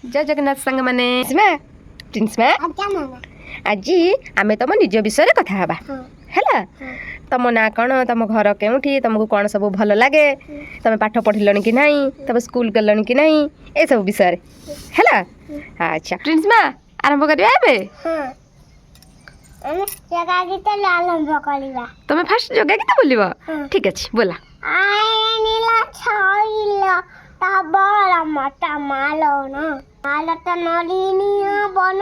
जय जगन्नाथ सांग माने प्रिंसिमा आज आमे तुम निज विषय कथा हबा हैला तुम ना कौन तुम घर केउठी तुमको कौन सब भल लगे तुम पाठ पढ़िलनी कि नहीं तुम स्कूल गलनी कि नहीं ए सब विषय हैला। अच्छा प्रिंसिमा आरंभ करिया एबे जगा गीत आरंभ करिवा तुम फास्ट जगा गीत बोलिबो ठीक अछि बोला आए नीला छाइला ताबरा मटा मालोना मालता नलिनिया बन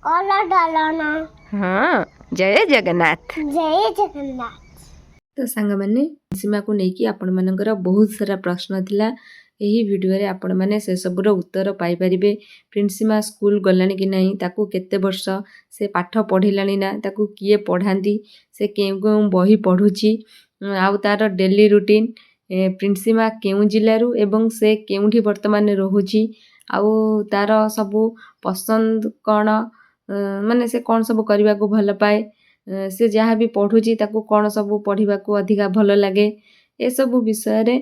कला डालना। हाँ जय जगन्नाथ जय जगन्नाथ। तो सांग माने सीमा को नेकी आपण मानकर बहुत सारा प्रश्न थिला एही वीडियो रे आपण माने से सबरो उत्तर पाई परिबे। प्रिंसिमा स्कूल गलानी कि नहीं ताकू केते वर्ष से पाठ पढ़िलानी ना ताकू किए पढ़ांती से केउ बही पढ़ुची आउ तार डेली रूटीन प्रिंसिमा केउ जिल्लारू एवं से केउठी वर्तमान रहुची आउ तार सबु पसंद कौन माने से कौन सब करने को भल पाए से जहाँ भी पढ़ुची ताकू कौन सब पढ़ा को अधिका भल लगे ए सब विषय रे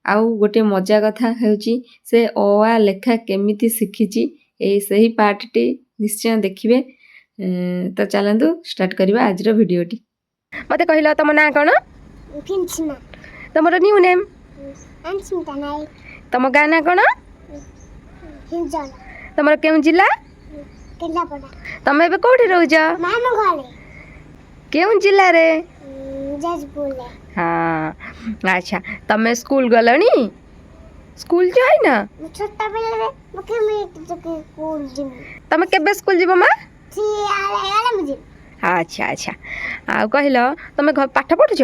आउ गोटे मजा कथा हेउची से अ आ लेखा केमिति शिखिची ए सही पार्टटी निश्चय देखिबे। तो चलंतु स्टार्ट करबा आज रो वीडियोटी। मते कहिला तम ना कोन प्रिंसिमा तमरो न्यू नेम अंशमिता नायक तम गाँ ना कोन हिंजल तमरो केउ जिल्ला केलापड़ा तमे एबे कोठी रहउछ मामा घरे केउ जिल्ला रे जजपुर हाँ अच्छा तमे स्कूल गलनी स्कूल जाई ना छोटा बेले रे मके में स्कूल जिम तमे केबे स्कूल जीव मा सी आले मुझे अच्छा अच्छा आ कहिलो तमे घर पाठ पढुछ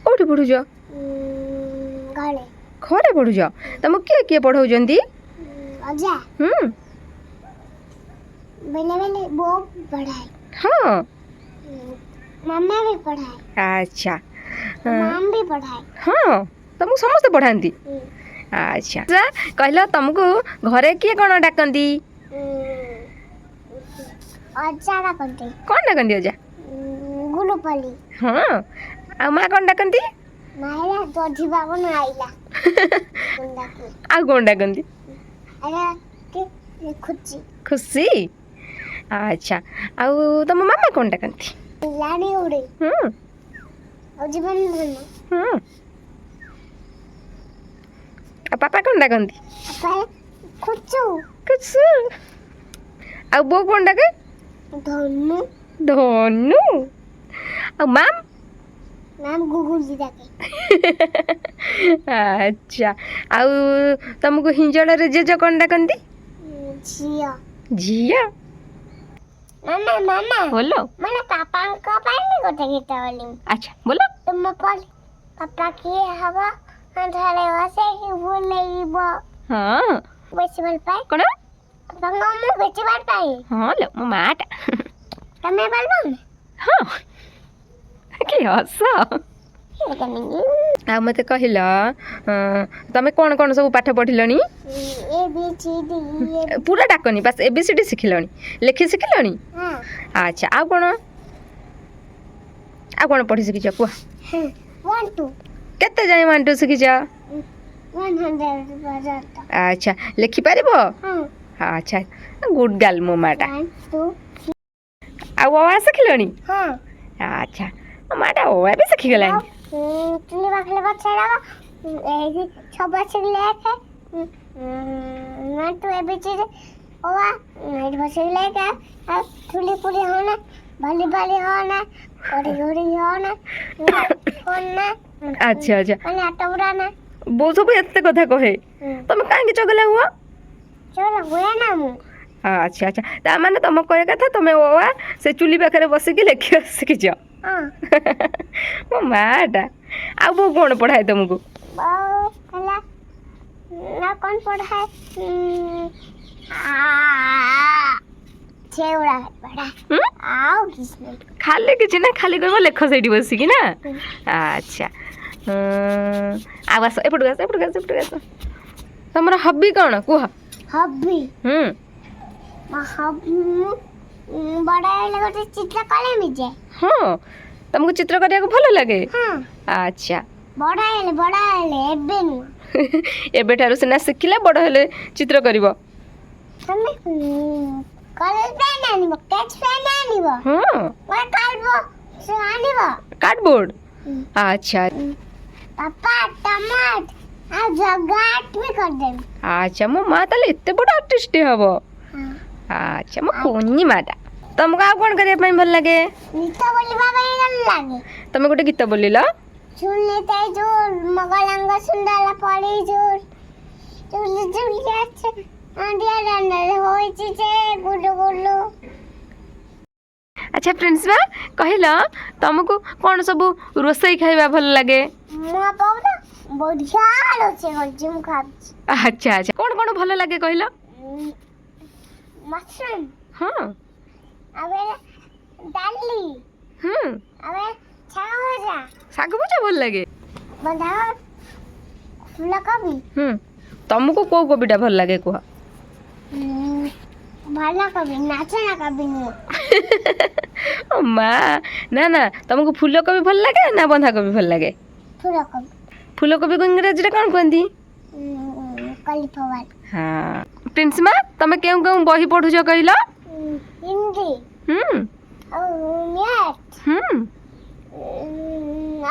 कोठी पढुछ घरे घरे पढुछ तम के पढौ जंदी अजा बेले बेले वो पढ़ाई हाँ मम्मा भी पढ़ाई अच्छा माम भी पढ़ाई हाँ तुमको समस्त पढ़ाती अच्छा कहलो तुमको घरे किए कौन डाकती अजा डाकती कौन डाकती अजा गुलुपली हाँ आ माँ कौन डाकती मायरा दधी बाबू न आइला आ कौन डाकती अरे के खुची खुशी अच्छा आउ तुम मामा कौन डाकती लानी उड़े और जीवन धन आ पापा कौन डाकती पापा खुचू खुशू आ बो कौन डाके धनु धनु आ माम नाम गुगुल जी डाके अच्छा आउ तुमको हिंजड़ रे जेज कौन डाकती झिया झिया मामा मामा बोलो मैंने पापा को पानी को गीत वाली अच्छा बोलो तुम पढ़ पापा की हवा अंधारे वासे ही भूल नहीं बो हाँ बेची बल पाए कौन पापा मम्मी बेची बल पाए हाँ लो मो माटा तमे बल बम हाँ कि हस आ मते कहिला तमे कौन कौन सब पाठ पढ़िलनी ए बी सी डी पूरा डाकनी बस एबीसीडी शिखिलनी लेखि शिखिलनी हां अच्छा आ कौन पढ़ी शिखिछ कुआ 1 2 केते जाय 1 2 शिखिछ 100 अच्छा लेखि पारिबो हां अच्छा गुड गर्ल मो माटा 1 2 आ ओआ शिखिलनी हां अच्छा माटा ओआ भी शिखि गलानी तुली बाखले बछड़ा ए छबा से लेके मैं तो ए बेचे ओवा नाइट बसे लेके तुली पूरी होना भली भली होना ओडी ओडी होना होना अच्छा अच्छा अने आटोराना बो सब एते कथा कहे तुम काहे चगला हुआ चलो हुआ ना मु अच्छा अच्छा ता माने तुम कहे कथा तुम ओवा से चुली पाखरे बसी के लेखि शिखिछ हां मो माटा आ वो कौन पढ़ाए तुमको कला ना कौन पढ़ाए छेउड़ा पढ़ा आओ किसने खाली किछि ना खाली कहबो लेख सेठी बसी कि ना अच्छा आ बस एपट गस तमरा हॉबी कौन कुह हॉबी हॉबी बड़ा लगे चित्र कले मिजे हाँ तुमको चित्र करिया को भलो लगे हां अच्छा बड़ा एबे नु एबेठारु सिना शिखिले बड़ हेले चित्र करिवो तमे कलर पेन आनिबो स्केच पेन आनिबो हां ओए कार्डबो से आनिबो कार्डबोर्ड अच्छा पापा टमाट आ जगाट भी कर दे अच्छा मो माँ ताले एते बड़ आर्टिस्ट हबो अच्छा मो कोनी माटा तुमको आ कोन करिया पई भल लागे गीत बोलिबा पई गल लागे तमे गोटे गीत बोलिलो सुनले ताई जो मगलंग सुंदर पड़ी जो चुली चुली अच्छे आंडिया डंडे होइची जे गुडु गुडु अच्छा फ्रेंड्स बा कहिला तुमको कोन सब रोसई खाइबा भल लागे मो पाउला बढ़िया रोचे गजिम खाच अच्छा अच्छा कोन कोन भल लागे कहिला मशरूम हां अबे डाली अबे साग भजा भल लागे बंधा फूलकोबी तुमको को कोबीटा भल लागे कुह भाला कोबी नाचना कोबी ओ माँ ना ना तुमको फूलकोबी भल लागे ना बंधा कोबी भल लागे फूलकोबी को इंग्रजी रे कोन कहंदी कॉलीफ्लावर हां प्रिंस माँ तमे केउ केउ बही पढु छ कहिलो हिंदी और मैथ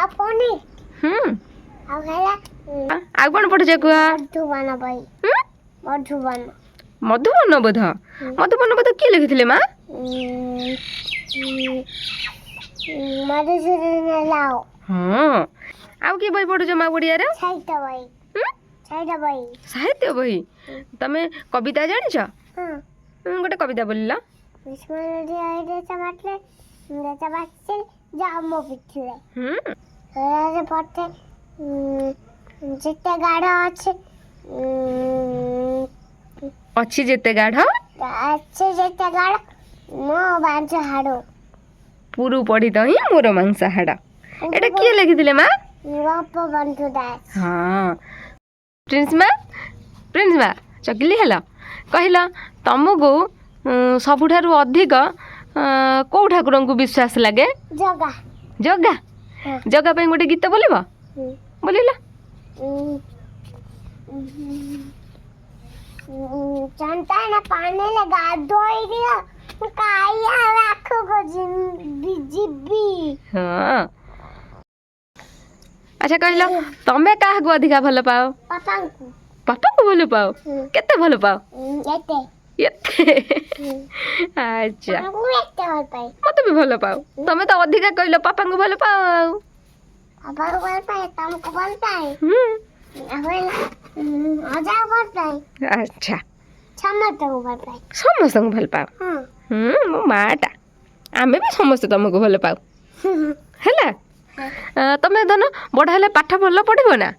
अपनी और गला आ कोन पढु छ कुआ मधुबन भाई मधुबन मधुबन बोध मधुबन बोध की लिखिथिले माँ मधुसूदन लाओ हां आउ की बही पढु छ माँ गुड़िया रे साहित्य बही तमे कविता जानि छ गोटे कविता बोलिला विस्मरण आइले टमाटर देता बाचल जामो पिछले राजे पटे जेते गाढ़ अछि अछि जेते गाढ़ अच्छे जेते गाढ़ मो बांच हाडो पुरु पढ़ी दही मोर मांस हाड़ एटा किए लिखिथिले माँ गप बंधु दास हां प्रिंस माँ चकिली हेला कहिला तुमको सबुठारु अधिक को ठाकुर को विश्वास लगे जगा जगा जगा पे गोटे गीत बोलिबो बोलिला चंता पानी ले गाधोई दिया काया राखो को जिबी हां अच्छा कहिला तमे काहा को अधिका भल पाओ पापा को भल पाओ केते भल पाओ एते अच्छा मते भी भल पाओ तमे तो अधिका कहिला पापा को भल पाओ पापा को भल पाए तुमको भल पाए आजा भल पाए अच्छा समस्त को भल पाए समस्त को भल पाओ मो माटा आमे भी समस्त तुमको भल पाओ हैला तमे धन बड़ हेले पाठ भल पढ़िबो ना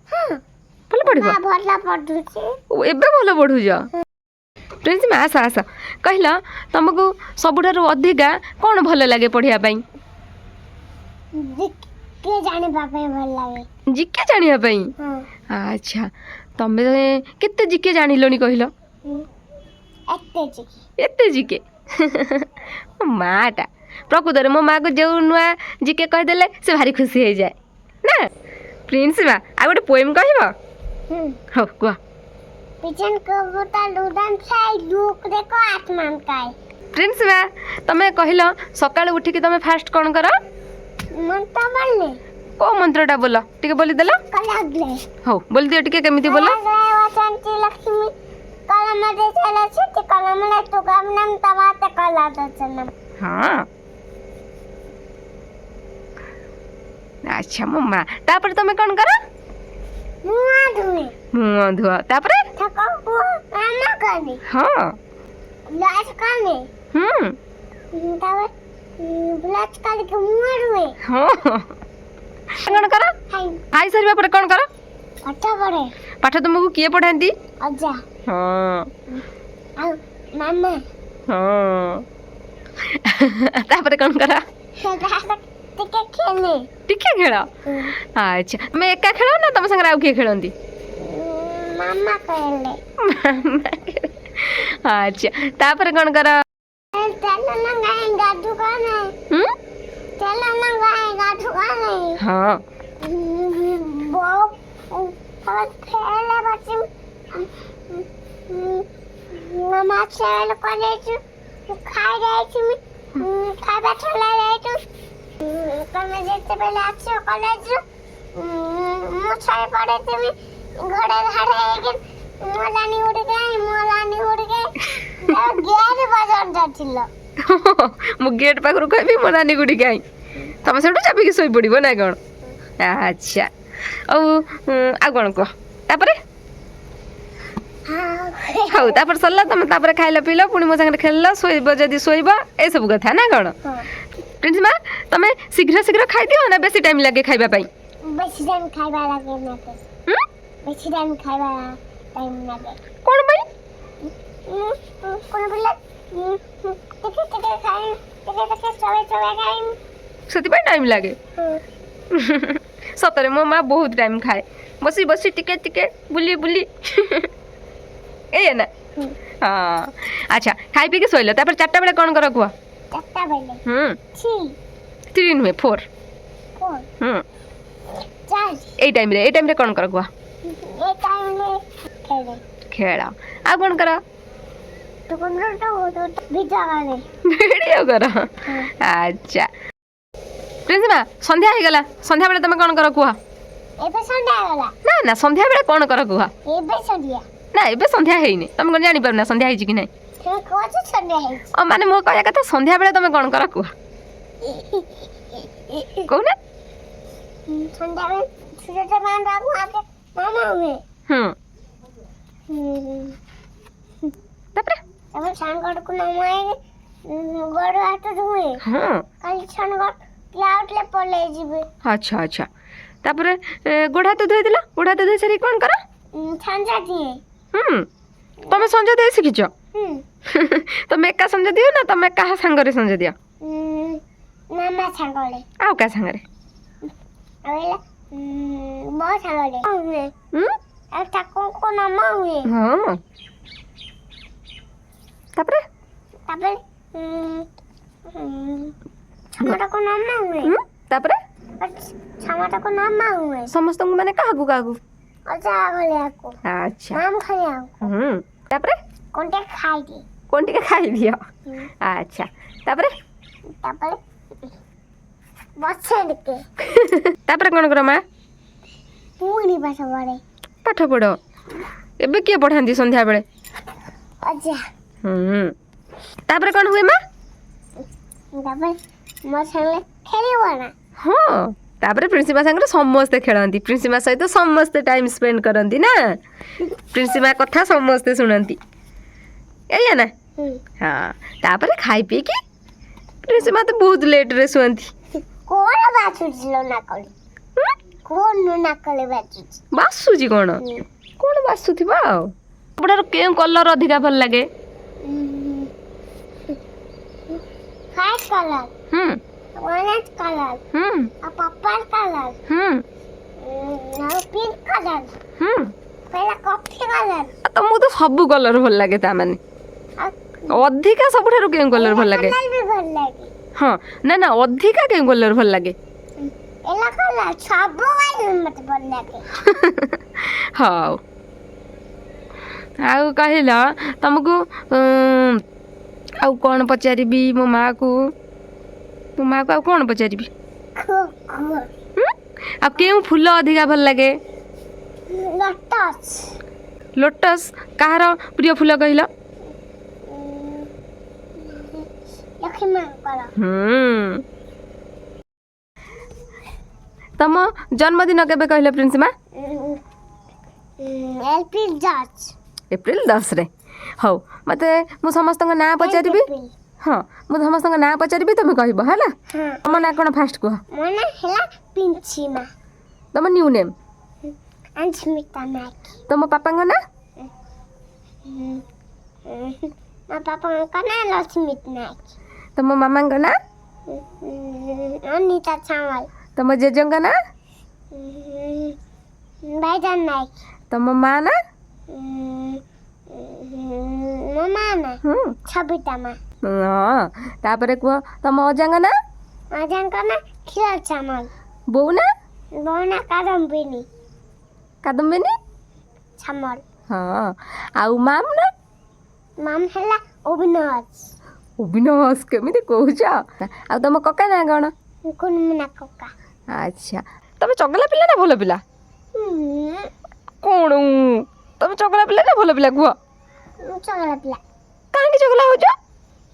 भल पढ़िबो भल पढ़ुची एबे भल पढ़ु जा प्रिंस में आस आस कहिला तुमको सबुठारु अधिका कौन भल लगे पढ़िया पई के जाने पापे भल लागे जिके जानिया पई अच्छा तमे केते जिके जानिलोनी कहिलो एते जिके माटा प्रकृत मो माँ को जो नुआ जिके कहीदेले से भारी खुशी हो जाए ना प्रिंस माँ आ गोटे पोएम कहब हो कह पिछन कबूतर लुडन छाई लुक देखो आसमान काय प्रिंस माँ तमे कहिलो सकाळ उठी के तमे फास्ट कोन करो मंत्र बोलले को मंत्रटा बोलो टिके बोली देलो कलागले हो बोल दियो टिके केमिति बोलो वसंती लक्ष्मी कलम दे चले छे कलम ले तो काम नाम तमाते कला दचनम हां अच्छा मम्मा तापर तमे कोन करो मुआ धुआ तापर थको मामा करे हां लाज करे तापर ब्लाच करे के मुआ रुए हां कोन करो खाई सरिबा पर कोन करो पाठ तुमको किए पढ़ाती अजा हां आ मामा हां तापर कोन करो टिके खेल अच्छा मैं एका खेल ना तुम संग किए खेलती मामा कहले अच्छा तापर कौन कर हाँ ତାପରେ ଫେରିଲେ ବସିବି ମାମା ଚାଲ କଲେଜ ଖାଇ ଯାଇଥିବି ଖାଇବା ଛଡ଼ା ଯାଇଛୁ ତମେ ଯେତେବେଳେ ଆସିବ କଲେଜରୁ ମୁଁ ଛାଇ ପଡ଼େଇଥିବି ଘୋଡ଼େ ଘାଡ଼େ ହେଇକି ମୋଲାନି ଉଡ଼ିଯାଏ ଗେଟ୍ ପର୍ଯ୍ୟନ୍ତ ଥିଲ ମୁଁ ଗେଟ୍ ପାଖରୁ କହିବି ମୋ ନାନୀ ଗୁଡ଼ି କାଇଁ ତମେ ସେଠୁ ଚାପିକି ଶୋଇପଡ଼ିବ ନା କ'ଣ ଆଚ୍ଛା ଆଉ କ'ଣ କୁହ ତାପରେ ହଉ ତାପରେ ସରିଲା ତମେ ତାପରେ ଖାଇଲ ପିଇଲ ପୁଣି ମୋ ସାଙ୍ଗରେ ଖେଳିଲ ଶୋଇବ ଯଦି ଶୋଇବ ଏସବୁ କଥା ନା କ'ଣ ପ୍ରିନ୍ସିମା ତମେ ଶୀଘ୍ର ଶୀଘ୍ର ଖାଇଦିଅ ନା ବେଶୀ ଟାଇମ୍ ଲାଗେ ଖାଇବା ପାଇଁ ବେଶୀ ଟାଇମ୍ ଖାଇବା ଲାଗେ ନା ବେଶୀ ଟାଇମ୍ ଖାଇବା ଟାଇମ୍ ଲାଗେ କ'ଣ ପାଇଁ କ'ଣ ବୋଲେ ଟିକେ ଟିକେ ଖାଇ ଟିକେ ଚବେ ଖାଇ ସେଥିପାଇଁ ଟାଇମ୍ ଲାଗେ ସତରେ ମୋ ମା ବହୁତ ଟାଇମ୍ ଖାଏ ବସି ବସି ଟିକେ ଟିକେ ବୁଲି ବୁଲି ଏଇଆ ନା ହଁ ଆଚ୍ଛା ଖାଇ ପିଇକି ଶୋଇଲ ତାପରେ 4ଟା ବେଳେ କ'ଣ କର କୁହ 4ଟା ବେଳେ 3 ନୁହେଁ 4 ଏଇ ଟାଇମ୍ରେ କ'ଣ କର କୁହ ଖେଳ ଆଉ କ'ଣ କର ଭିଡ଼ିଓ କର ଆଚ୍ଛା ପ୍ରିନ୍ସିମା ସନ୍ଧ୍ୟା ହେଇଗଲା ସନ୍ଧ୍ୟାବେଳେ ତମେ କ'ଣ କର କୁହ ଏବେ ସନ୍ଧ୍ୟା ହେଇଗଲା ନା ନା ସନ୍ଧ୍ୟାବେଳେ କ'ଣ କର କୁହ ଏବେ ସନ୍ଧ୍ୟା ନା ଏବେ ସନ୍ଧ୍ୟା ହେଇନି ତମେ କ'ଣ ଜାଣିପାରୁନା ସନ୍ଧ୍ୟା ହେଇଛି କି ନାହିଁ ତମେ କହୁଛ ସନ୍ଧ୍ୟା ହେଇଛି ମାନେ ମୋ କହିବା କଥା ସନ୍ଧ୍ୟାବେଳେ ତମେ କ'ଣ କର କୁହ କହୁନା ସନ୍ଧ୍ୟାବେଳେ ସୂର୍ଯ୍ୟ ମାମା ହୁଏ ତାପରେ ତମେ ସାଙ୍ଗକୁ ନମାଇ ଗୋଡ଼ ହାତ ଧୁଏ କାଲି ସାଙ୍ଗ କ୍ଲାଉଡ୍ରେ ପଳେଇ ଯିବେ ଆଚ୍ଛା ଆଚ୍ଛା ତାପରେ ଗୋଡ଼ ହାତ ଧୋଇଦେଲ ଗୋଡ଼ ହାତ ଧୋଇ ସାରିକି କ'ଣ କର ସଞ୍ଜ ଦିଏ ତମେ ସଞ୍ଜ ଦେଇ ଶିଖିଛ ତମେ ଏକା ସଞ୍ଜ ଦିଅ ନା ତମେ କାହା ସାଙ୍ଗରେ ସଞ୍ଜ ଦିଅ ମାମା ସାଙ୍ଗରେ ଆଉ କାହା ସାଙ୍ଗରେ ମୋ ସାଙ୍ଗରେ ହୁଏ ଆଉ ତାକୁ ମାମା ହୁଏ ହଁ ତାପରେ ଛମାଟାକୁ ମାମା ହୁଏ ତାପରେ ଛମାଟାକୁ ମାମା ହୁଏ ସମସ୍ତଙ୍କୁ ମାନେ କାହାକୁ କାହାକୁ ଅଜା ଘଳିଆକୁ ଆଚ୍ଛା ମାମ ଘଳିଆକୁ ତାପରେ କ'ଣ ଖାଇଦିଏ କ'ଣ ଟିକେ ଖାଇଦିଅ ଆଚ୍ଛା ତାପରେ ବସେ ଟିକେ ତାପରେ କ'ଣ କର ମା ପୁଣି ପାଠ ପଢ଼ ଏବେ କିଏ ପଢ଼ାନ୍ତି ସନ୍ଧ୍ୟାବେଳେ ଅଜା ତାପରେ କ'ଣ ହୁଏ ମା ତାପରେ ମୋ ସାଙ୍ଗରେ ଖେଳିବ ନା ହଁ ତାପରେ ପ୍ରିନ୍ସିପା ସାଙ୍ଗରେ ସମସ୍ତେ ଖେଳନ୍ତି ପ୍ରିନ୍ସିପା ସହିତ ସମସ୍ତେ ଟାଇମ୍ ସ୍ପେଣ୍ଡ କରନ୍ତି ନା ପ୍ରିନ୍ସିପା କଥା ସମସ୍ତେ ଶୁଣନ୍ତି ଏଇଆ ନା ହଁ ତାପରେ ଖାଇ ପିଇକି ପ୍ରିନ୍ସିପା ତ ବହୁତ ଲେଟ୍ରେ ଶୁଅନ୍ତି କ'ଣ ବାଛୁଛି ନାକଳି କ'ଣ ନାକଳି ବାଛୁଛି ବାସୁଛି କ'ଣ ବାସୁଥିବ ଆଉ ସବୁଠାରୁ କେଉଁ କଲର୍ ଅଧିକା ଭଲ ଲାଗେ ହ୍ୱାଇଟ୍ କଲର୍ ଅରେଞ୍ଜ କଲର୍ ଆଉ ପର୍ପଲ୍ କଲର୍ ଆଉ ପିଙ୍କ କଲର୍ କହିଲା କଫି କଲର୍ ତମକୁ ତ ସବୁ କଲର୍ ଭଲ ଲାଗେ ତା ମାନେ ଅଧିକା ସବୁଠାରୁ କେଉଁ କଲର୍ ଭଲ ଲାଗେ ବି ଭଲ ଲାଗେ ହଁ ନା ନା ଅଧିକା କେଉଁ କଲର୍ ଭଲ ଲାଗେ ଏଲା କଲର୍ ସବୁ ମତେ ଭଲ ଲାଗେ ହଉ ଆଉ କହିଲ ତମକୁ ଆଉ କ'ଣ ପଚାରିବି ମୋ ମାଆକୁ ଆଉ କ'ଣ ପଚାରିବି ଆଉ କେଉଁ ଫୁଲ ଅଧିକା ଭଲ ଲାଗେ ଲୋଟସ୍ କାହାର ପ୍ରିୟ ଫୁଲ କହିଲ ତମ ଜନ୍ମଦିନ କେବେ କହିଲ ପ୍ରିନ୍ସିମା ଏପ୍ରିଲ 10ରେ ହଉ ମୋତେ ମୁଁ ସମସ୍ତଙ୍କ ନାଁ ପଚାରିବି ହଁ ମୁଁ ସମସ୍ତଙ୍କ ନାଁ ପଚାରିବି ତମେ କହିବ ହେଲା ତମ ନାଁ କ'ଣ ଫାଷ୍ଟ କୁହ ମୋ ନାଁ ହେଲା ପ୍ରିନ୍ସିମା ତମ ନ୍ୟୁ ନେମ୍ ଅସ୍ମିତା ନାୟକ ତମ ପାପାଙ୍କ ନାଁ ମୋ ପାପାଙ୍କ ନାଁ ଲକ୍ଷ୍ମିତ ନାୟକ ତମ ମାମାଙ୍କ ନାଁ ଅନିତା ସାମଲ ତମ ଜେଜେଙ୍କ ନାଁ ଭାଇଜାନ ନାୟକ ତମ ମା ନାଁ ମୋ ମା ନାଁ ଛବିତା ମା ହଁ ତାପରେ କୁହ ତମ ଅଜାଙ୍କ ନାଁ ଅଜାଙ୍କ ନାଁ କ୍ଷୀର ଚାମଲ ବୋଉ ନାଁ ବୋଉ ନାଁ କାଦମ୍ବିନୀ କାଦମ୍ବିନୀ ସାମଲ ହଁ ଆଉ ମାମ୍ ନା ମାମ ହେଲା ଅବିନାଶ ଅବିନାଶ କେମିତି କହୁଛ ଆଉ ତମ କକା ନା କ'ଣ କୁନମୁନା କକା ଆଚ୍ଛା ତମେ ଚଗଲା ପିଲା ନା ଭଲ ପିଲା ହୁଁ କ'ଣ ତମେ ଚଗଲା ପିଲା ନା ଭଲ ପିଲା କୁହ ଚଗଲା ପିଲା କାହିଁକି ଚଗଲା ହେଉଛ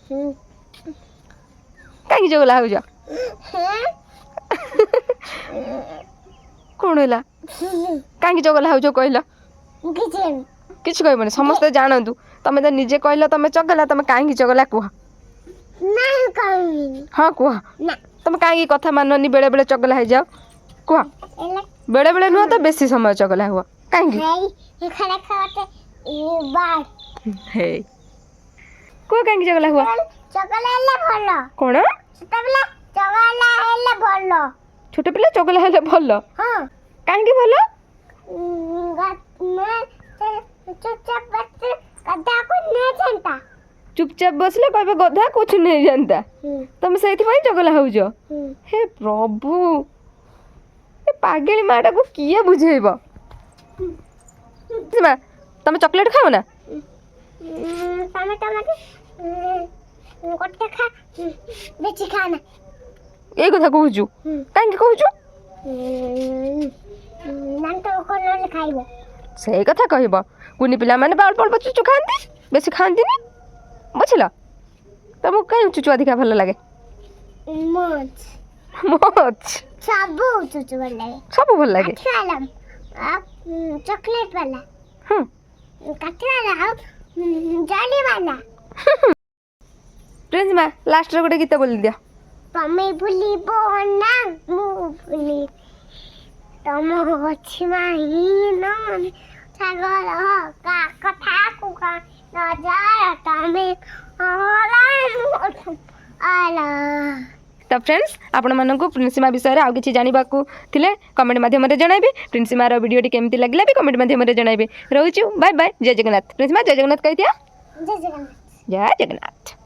ହୁଁ କାହିଁକି ଚଗଲା ହେଉଛ ହେଁ କ'ଣ ହେଲା କାହିଁକି ଚଗଲା ହେଉଛ କହିଲ କିଛି କିଛି କହିବନି ସମସ୍ତେ ଜାଣନ୍ତୁ ତମେ ତ ନିଜେ କହିଲ ତମେ ଚଗଲା ତମେ କାହିଁକି ଚଗଲା କୁହ ନାହିଁ କହିବିନି ହଁ କୁହ ନା ତମେ କାହିଁକି କଥା ମାନନି ବେଳେ ବେଳେ ଚଗଲା ହେଇଯାଅ କୁହ ଏଲା ବେଳେ ବେଳେ ନୁହଁ ତ ବେଶୀ ସମୟ ଚଗଲା ହୁଅ କାହିଁକି ହେଇ ଏখানে খাওয়াতে বার ହେ କୁହ କାହିଁକି ଚଗଲା ହୁଅ ଚଗଲା ହେଲେ ଭଲ କ'ଣ ସେତେବେଳେ ଚଗଲା ହେଲେ ଭଲ ଛୋଟ ପିଲା ଚଗଲା ହେଲେ ଭଲ ହଁ କାହିଁକି ଭଲ ଚୁପଚାପ ବସି ଗଦାକୁ ନେଇଯାନ୍ତା ଚୁପଚାପ ବସିଲେ କହିବେ ଗଧା କୋଛୁ ନେଇଯାନ୍ତା ତମେ ସେଇଥିପାଇଁ ଚଗଲା ହେଉଛ ହେ ପ୍ରଭୁ ଏ ପାଗେଳି ମାଟାକୁ କିଏ ବୁଝେଇବ ମା ତମେ ଚକୋଲେଟ୍ ଖାଅ ନା ତମେ ଟମାଟୋ ଗୋଟେ ଖା ବେଶୀ ଖାନା ଏଇ କଥା କହୁଛୁ କାହିଁକି କହୁଛୁ ଦାନ୍ତ କଲରେ ଖାଇବ ସେଇ କଥା କହିବ କୁନି ପିଲାମାନେ ବା ଅଳ୍ପ ଅଳ୍ପ ଚୁଚୁ ଖାଆନ୍ତି ବେଶୀ ଖାଆନ୍ତିନି ବୁଝିଲ ତମକୁ କାହିଁ ଚୁଚୁ ଅଧିକା ଭଲ ଲାଗେ ମୋଚ ମୋଚ୍ ସବୁ ଚୁଚୁ ଭଲ ଲାଗେ ସବୁ ଭଲ ଲାଗେ କାଠିବାଲା ଆଉ ଚକଲେଟ୍ ବାଲା ହୁଁ କାଠିବାଲା ଆଉ ଜାଲିବାଲା ପ୍ରିନ୍ସ ମା ଲାଷ୍ଟରେ ଗୋଟେ ଗୀତ ବୋଲି ଦିଅ ତମେ ଭୁଲିବ ନା ମୁଁ ଭୁଲି ତମ ଅଛି ମାହିନ ସାଗର କଥାକୁ ନଜର ତମେ ତ ଫ୍ରେଣ୍ଡସ୍ ଆପଣମାନଙ୍କୁ ପ୍ରିନ୍ସିମା ବିଷୟରେ ଆଉ କିଛି ଜାଣିବାକୁ ଥିଲେ କମେଣ୍ଟ ମାଧ୍ୟମରେ ଜଣାଇବେ ପ୍ରିନ୍ସିମାର ଭିଡ଼ିଓଟି କେମିତି ଲାଗିଲା ବି କମେଣ୍ଟ ମାଧ୍ୟମରେ ଜଣାଇବେ ରହୁଛୁ ବାଏ ବାଏ ଜୟ ଜଗନ୍ନାଥ ପ୍ରିନ୍ସିମା ଜୟ ଜଗନ୍ନାଥ କହିଦିଅ ଜୟ ଜଗନ୍ନାଥ ଜୟ ଜଗନ୍ନାଥ